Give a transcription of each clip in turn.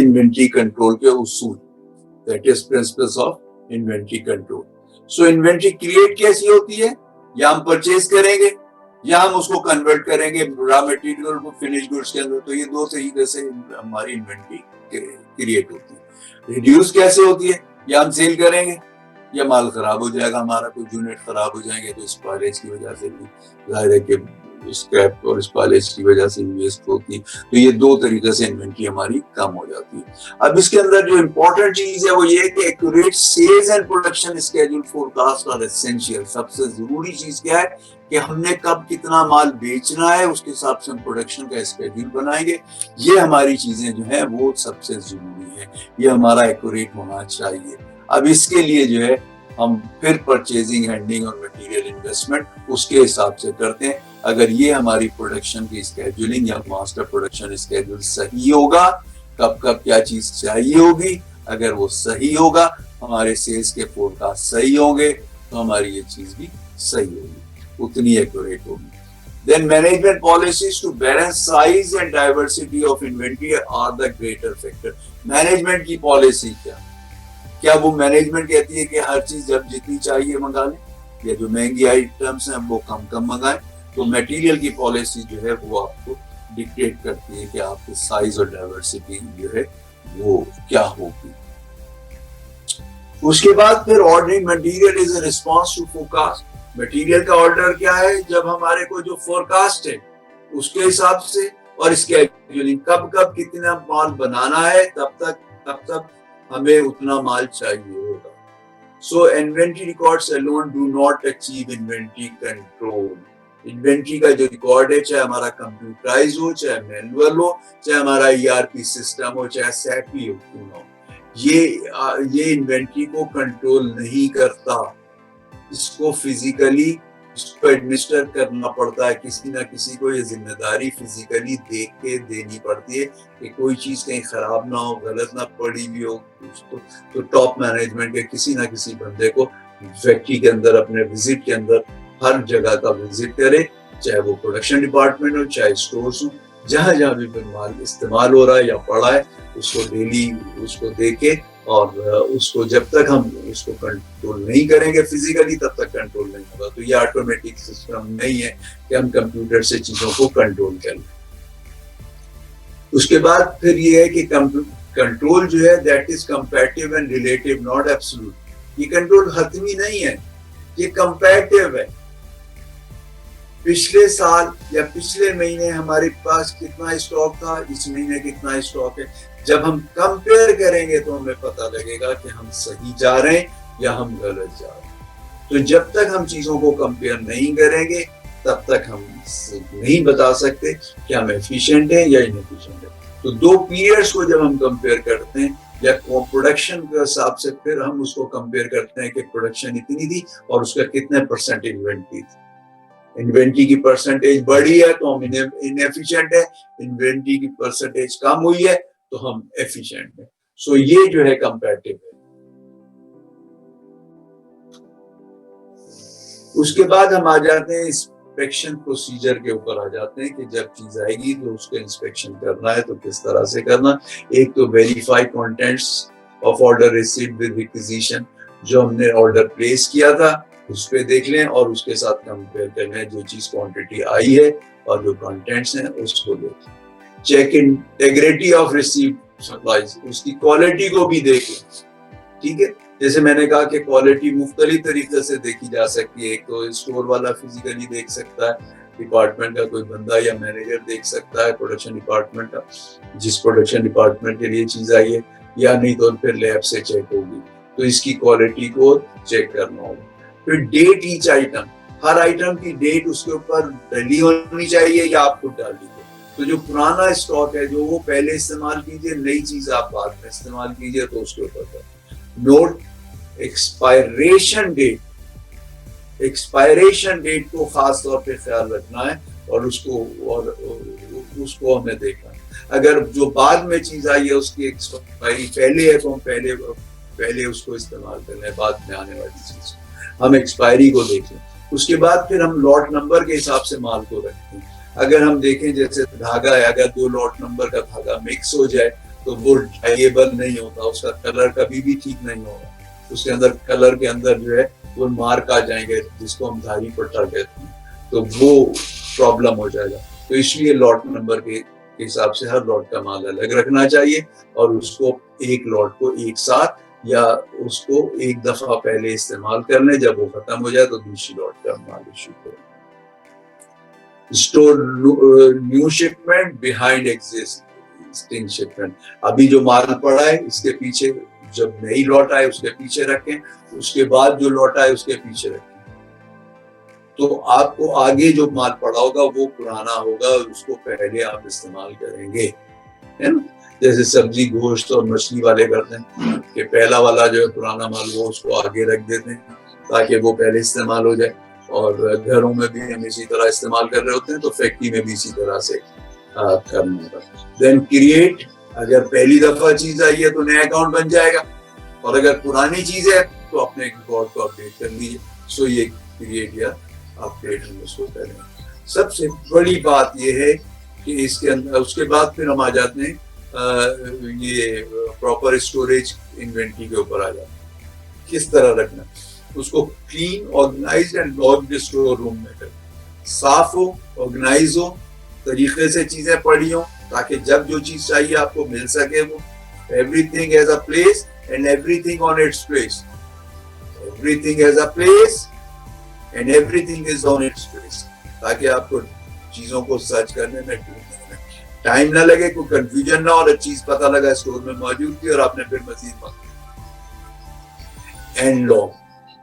Inventory control के उसूल, that is principles of inventory control. So inventory create कैसी होती है, या हम परचेज करेंगे या हम उसको कन्वर्ट करेंगे रॉ मटेरियल को फिनिश गुड्स के अंदर। तो ये दो तरीके से हमारी इन्वेंट्री क्रिएट होती है। रिड्यूस कैसे होती है, या हम सेल करेंगे या माल खराब हो जाएगा हमारा, कोई यूनिट खराब हो जाएंगे तो स्पॉइलेज की वजह से भी जाहिर है कि स्क्रैप और स्पॉइलेज की वजह से वेस्ट होती। तो ये दो तरीके से इन्वेंट्री हमारी कम हो जाती है। अब इसके अंदर जो इम्पोर्टेंट चीज है वो ये कि accurate sales and production schedule forecast are essential. सबसे जरूरी चीज क्या है कि हमने कब कितना माल बेचना है, उसके हिसाब से हम प्रोडक्शन का स्केड्यूल बनाएंगे। ये हमारी चीजें जो है वो सबसे जरूरी है, ये हमारा एक्यूरेट होना चाहिए। अब इसके लिए जो है हम फिर परचेजिंग, हैंडलिंग और मटेरियल इन्वेस्टमेंट उसके हिसाब से करते हैं। अगर ये हमारी प्रोडक्शन की स्केड्यूलिंग या मास्टर प्रोडक्शन स्केड्यूल सही होगा, कब कब क्या चीज चाहिए होगी, अगर वो सही होगा, हमारे सेल्स के फोरकास्ट सही होंगे, तो हमारी ये चीज भी सही होगी, उतनी एक्यूरेट होगी। Then management policies to balance size and diversity of inventory are the greater factor. Management की पॉलिसी क्या वो मैनेजमेंट कहती है कि हर चीज जब जितनी चाहिए मंगा लें, या जो महंगी आइटम्स हैं वो कम कम मंगाएं? तो मटेरियल की पॉलिसी जो है वो आपको डिक्टेट करती है कि आपके साइज और डाइवर्सिटी जो है वो क्या होगी। उसके बाद फिर ordering material is a response to forecast. Material का ऑर्डर क्या है, जब हमारे को जो फोरकास्ट है उसके हिसाब से, और स्केड्यूलिंग कब कब कितना माल बनाना है, तब तक हमें उतना माल चाहिए होगा। So inventory records alone do not achieve inventory control. Inventory का जो रिकॉर्ड है, चाहे हमारा कंप्यूटराइज हो, चाहे मैनुअल हो, चाहे हमारा ईआरपी सिस्टम हो, चाहे सैपी हो, ये इन्वेंट्री को कंट्रोल नहीं करता। इसको फिजिकली इसको एडमिनिस्टर करना पड़ता है। किसी ना किसी को ये जिम्मेदारी फिजिकली देख के देनी पड़ती है कि कोई चीज कहीं खराब ना हो, गलत ना पड़ी हुई हो। तो टॉप मैनेजमेंट के किसी ना किसी बंदे को फैक्ट्री के अंदर अपने विजिट के अंदर हर जगह का विजिट करे, चाहे वो प्रोडक्शन डिपार्टमेंट हो, चाहे स्टोर्स हो, जहां जहां भी माल इस्तेमाल हो रहा है या पड़ा है, उसको डेली उसको देखे, और उसको जब तक हम उसको कंट्रोल नहीं करेंगे फिजिकली, तब तक कंट्रोल नहीं होगा। तो ये ऑटोमेटिक सिस्टम नहीं है कि हम कंप्यूटर से चीजों को कंट्रोल कर लें। उसके बाद फिर ये है कि कंट्रोल जो है that is comparative and relative, not absolute. ये कंट्रोल हतमी नहीं है, ये कंपैरेटिव है। पिछले साल या पिछले महीने हमारे पास कितना स्टॉक था, इस महीने कितना स्टॉक है। जब हम कंपेयर करेंगे तो हमें पता लगेगा कि हम सही जा रहे हैं या हम गलत जा रहे हैं। तो जब तक हम चीजों को कंपेयर नहीं करेंगे, तब तक हम नहीं बता सकते कि हम एफिशिएंट है या इनएफिशिएंट है। तो दो पीरियड्स को जब हम कंपेयर करते हैं, या प्रोडक्शन के हिसाब से फिर हम उसको कंपेयर करते हैं कि प्रोडक्शन इतनी थी और उसका कितने परसेंट इन्वेंट्री थी। इन्वेंट्री की परसेंटेज बढ़ी है तो हम इनएफिशिएंट है, इन्वेंट्री की परसेंटेज कम हुई है तो हम एफिशिएंट है। सो ये जो है कंपैरेटिव है। उसके बाद हम आ जाते हैं इंस्पेक्शन प्रोसीजर के ऊपर आ जाते हैं कि जब चीज आएगी तो उसको इंस्पेक्शन करना है तो किस तरह से करना। एक तो verify contents of order received with requisition, जो हमने ऑर्डर प्लेस किया था उस पे देख लें और उसके साथ कंपेयर कर लें, जो चीज क्वांटिटी आई है और जो कंटेंट्स हैं उसको देखें। Check integrity of received supplies, उसकी क्वालिटी को भी देखें। ठीक है, जैसे मैंने कहा कि क्वालिटी मुख्तलिफ तरीके से देखी जा सकती है। एक तो स्टोर वाला फिजिकली देख सकता है, डिपार्टमेंट का कोई बंदा या मैनेजर देख सकता है, प्रोडक्शन डिपार्टमेंट का, जिस प्रोडक्शन डिपार्टमेंट के लिए चीज आई है, या नहीं तो फिर लैब से चेक होगी। तो इसकी क्वालिटी को चेक करना होगा। फिर डेट ईच आइटम, हर आइटम की डेट उसके ऊपर डली होनी चाहिए या आप खुद डाल दीजिए। तो जो पुराना स्टॉक है जो वो पहले इस्तेमाल कीजिए, नई चीज आप बाद में इस्तेमाल कीजिए, तो उसके ऊपर note expiration date, expiration date को खास तौर पे ख्याल रखना है और उसको हमें देखना है। अगर जो बाद में चीज आई है उसकी एक्सपायरी पहले है तो हम पहले उसको इस्तेमाल कर लें, बाद में आने वाली चीज हम एक्सपायरी को देखें। उसके बाद फिर हम लॉट नंबर के हिसाब से माल को रखते हैं। अगर हम देखें जैसे धागा है, अगर 2 लॉट नंबर का धागा मिक्स हो जाए तो वो ड्राइएबल नहीं होता, उसका कलर कभी भी ठीक नहीं होगा, उसके अंदर कलर के अंदर जो है वो मार्क आ जाएंगे जिसको हम धारी पट्टा कहते हैं, तो वो प्रॉब्लम हो जाएगा। तो इसलिए लॉट नंबर के हिसाब से हर लॉट का माल अलग रखना चाहिए और उसको एक लॉट को एक साथ या उसको एक दफा पहले इस्तेमाल कर लें, जब वो खत्म हो जाए तो दूसरी लॉट का माल इशू करें। Store new shipment behind existing shipment, अभी जो माल पड़ा है इसके पीछे, जब नई लॉट आए उसके पीछे रखें, उसके बाद जो लॉट आए उसके पीछे रखें, तो आपको आगे जो माल पड़ा होगा वो पुराना होगा, उसको पहले आप इस्तेमाल करेंगे, है ना। जैसे सब्जी गोश्त और मछली वाले करते हैं कि पहला वाला जो है पुराना माल वो उसको आगे रख देते हैं ताकि वो पहले इस्तेमाल हो जाए, और घरों में भी हम इसी तरह इस्तेमाल कर रहे होते हैं, तो फैक्ट्री में भी इसी तरह से करना होगा। देन क्रिएट, अगर पहली दफा चीज आई है तो नया अकाउंट बन जाएगा, और अगर पुरानी चीज है तो अपने रिकॉर्ड को अपडेट कर लीजिए। सो ये क्रिएट या अपडेट हम उसको करें। सबसे बड़ी बात ये है कि इसके अंदर, उसके बाद फिर हम आ जाते हैं ये प्रॉपर स्टोरेज इन्वेंटरी के ऊपर आ जाते हैं, किस तरह रखना, उसको clean, organised and locked store room में करें, साफ हो, ऑर्गेनाइज हो, तरीके से चीजें पड़ी हो, ताकि जब जो चीज चाहिए आपको मिल सके वो। Everything has a place and everything on its place, everything has a place and everything is on its place, ताकि आपको चीजों को सर्च करने में टाइम ना लगे, कोई कंफ्यूजन ना हो, और चीज पता लगा स्टोर में मौजूद थी और आपने फिर मजीद मांगी। एंड लॉक,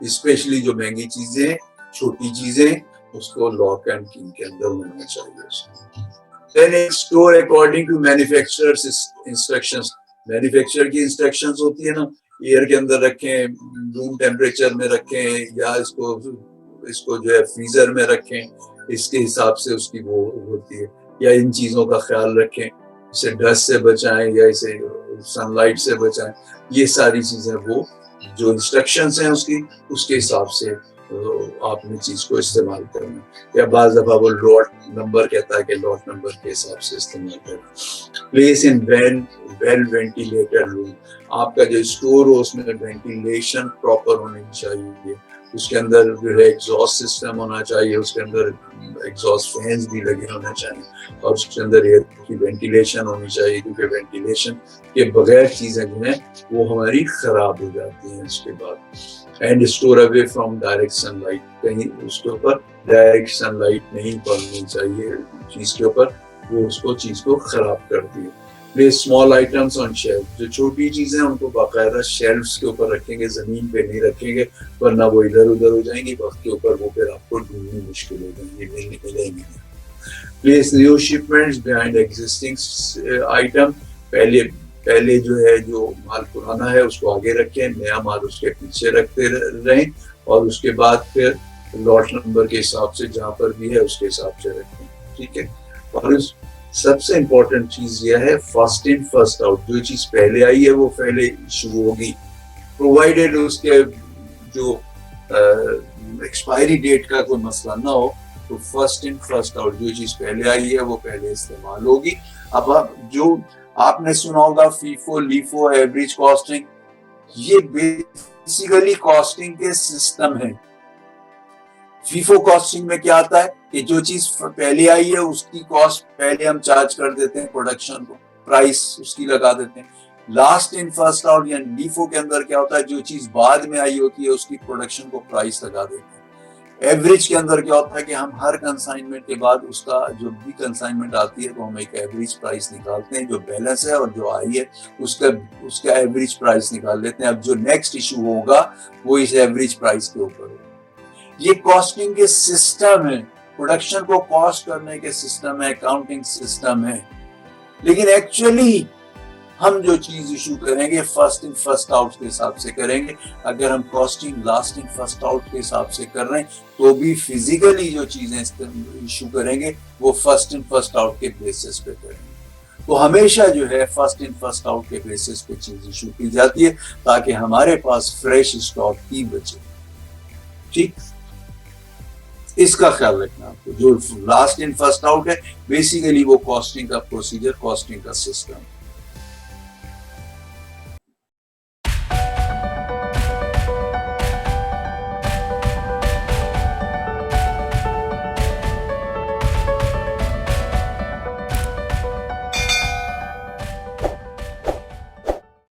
स्पेशली जो महंगी चीजें, छोटी चीजें, उसको लॉक एंड की के अंदर होना चाहिए। Then store according to manufacturer's instructions, manufacturer की इंस्ट्रक्शंस होती है ना, एयर के अंदर रखें, रूम टेम्परेचर में रखें, या इसको जो है फ्रीजर में रखें, इसके हिसाब से उसकी वो होती है। या इन चीजों का ख्याल रखें, इसे डस्ट से बचाएं या इसे सनलाइट से बचाएं, ये सारी चीजें वो जो इंस्ट्रक्शंस हैं उसके हिसाब से आपने चीज को इस्तेमाल करना। या बाज़ दफा वो लॉट नंबर कहता है कि लॉट नंबर के हिसाब से इस्तेमाल करना। Place in well ventilated room, आपका जो स्टोर हो उसमें वेंटिलेशन प्रॉपर होनी चाहिए, उसके अंदर जो है एग्जॉस्ट सिस्टम होना चाहिए, उसके अंदर एग्जॉस्ट फैंस भी लगे होने चाहिए, और उसके अंदर एयर की वेंटिलेशन होनी चाहिए, क्योंकि वेंटिलेशन के बगैर चीजें जो हैं वो हमारी खराब हो जाती हैं इसके बाद। And store away from direct sunlight, कहीं उसके ऊपर डायरेक्ट सनलाइट नहीं पड़नी चाहिए चीज के ऊपर, वो उसको चीज को खराब करती है। Place small items on shelf, जो छोटी चीजें उनको बाकायदा शेल्फ्स के ऊपर रखेंगे, जमीन पे नहीं रखेंगे, वरना वो इधर उधर हो जाएंगी, वक्त के ऊपर वो फिर आपको ढूंढनी मुश्किल हो जाएंगी, मिलेंगी। Place new shipments behind existing item, पहले जो है जो माल पुराना है उसको आगे रखें, नया माल उसके पीछे रखते रहें, और उसके बाद फिर लॉट नंबर के हिसाब से जहां पर भी है उसके हिसाब से रखें, ठीक है। और सबसे इम्पोर्टेंट चीज यह है फर्स्ट इन फर्स्ट आउट, जो चीज पहले आई है वो पहले शुरू होगी, प्रोवाइडेड उसके जो एक्सपायरी डेट का कोई मसला ना हो, तो फर्स्ट इन फर्स्ट आउट, जो चीज पहले आई है वो पहले इस्तेमाल होगी। अब जो आपने सुना होगा फीफो लीफो एवरेज कॉस्टिंग, ये बेसिकली कॉस्टिंग के सिस्टम है। फीफो कॉस्टिंग में क्या आता है कि जो चीज पहले आई है उसकी कॉस्ट पहले हम चार्ज कर देते हैं, प्रोडक्शन को प्राइस उसकी लगा देते हैं। लास्ट इन फर्स्ट आउट या लीफो के अंदर क्या होता है, जो चीज बाद में आई होती है उसकी प्रोडक्शन को प्राइस लगा देते हैं। एवरेज के अंदर क्या होता है कि हम हर कंसाइनमेंट के बाद उसका जो भी कंसाइनमेंट आती है तो हम एक एवरेज प्राइस निकालते हैं, जो बैलेंस है और जो आई है उसका एवरेज प्राइस निकाल लेते हैं। अब जो नेक्स्ट इशू होगा वो इस एवरेज प्राइस के ऊपर होगा। ये कॉस्टिंग के सिस्टम है, प्रोडक्शन को कॉस्ट करने के सिस्टम है, अकाउंटिंग सिस्टम है। लेकिन एक्चुअली हम जो चीज इशू करेंगे फर्स्ट इन फर्स्ट आउट के हिसाब से करेंगे। अगर हम costing last in first out के हिसाब से कर रहे हैं तो भी फिजिकली जो चीजें इशू करेंगे वो फर्स्ट इन फर्स्ट आउट के बेसिस पे करेंगे। तो हमेशा जो है फर्स्ट इन फर्स्ट आउट के बेसिस पे चीज इशू की जाती है ताकि हमारे पास फ्रेश स्टॉक ही बचे, ठीक। इसका ख्याल रखना आपको। जो लास्ट इन फर्स्ट आउट है बेसिकली वो कॉस्टिंग का प्रोसीजर, कॉस्टिंग का सिस्टम।